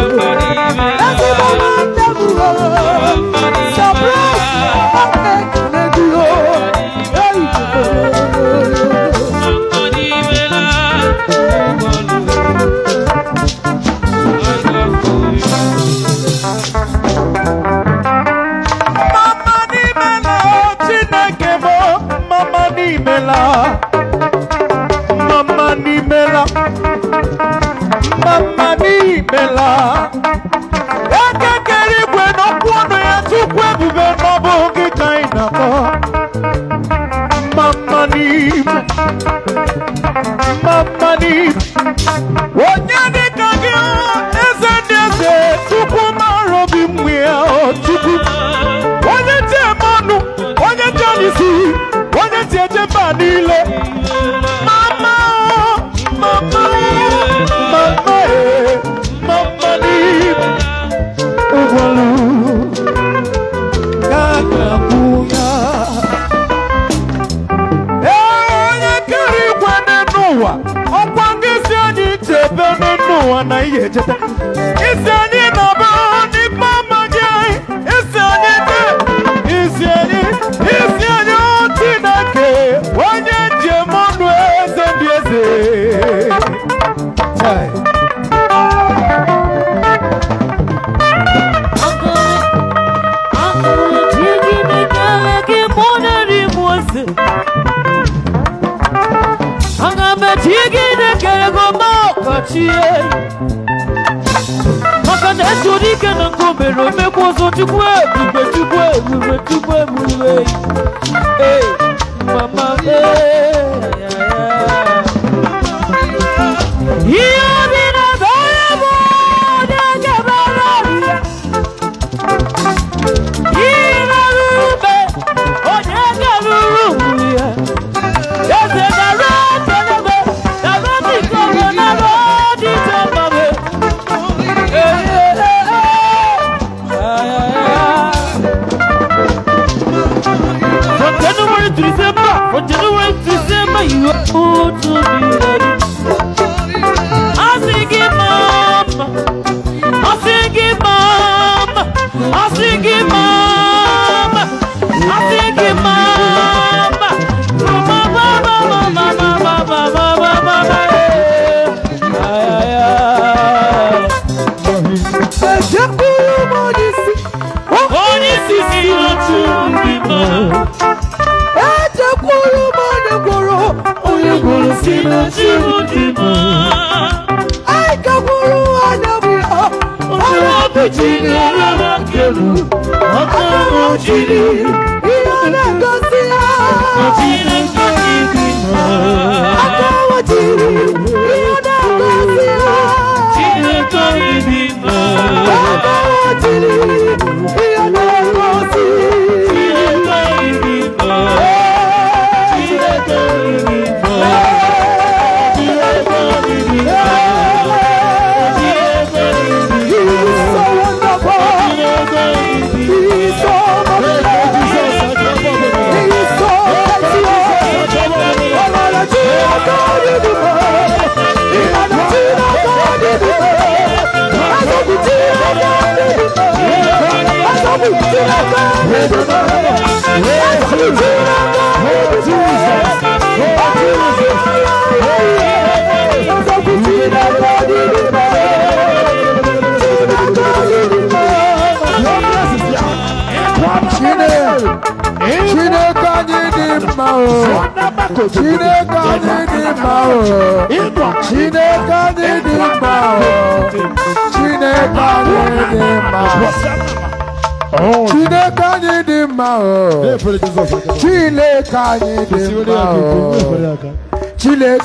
Tomorrow, onye dịka gị eze ndị eze tupu mara obi mmụọ ya tupu onye ti eme ọnụ onye ti onisi onye ti ejeba niile mama mama mama mama ni ugwalu kakabuya onye kere igwe n'ụwa ọkwa gị si anyị chebe n'ụwa na ihe echeta isi anyị na-aba n'ime ama gị anyị isi anyị Chineke onye ji eme ọnụ eze ndị eze maka na ejiri ike na ngomero mekwa ọzọ chukwu ebube mama ihe obi na-aga onye bụ onye gebara ọrịa ihe na-arụrụ ube onye ga-arụrụ ugwu ya eze gara ọtọlebe na rọdịkọrọ na rọdịkọrọ From January to December, you are good to be ready. I sing it, mama. I sing it, mama. I sing it, mama. I sing it, mama. Mama, mama, mama, mama, mama, mama, I kaburu anabia ona pechini ala kelu akamo chini iona gosia chini chini akamo chini iona gosia chini chini akamo chini iona gosia Chile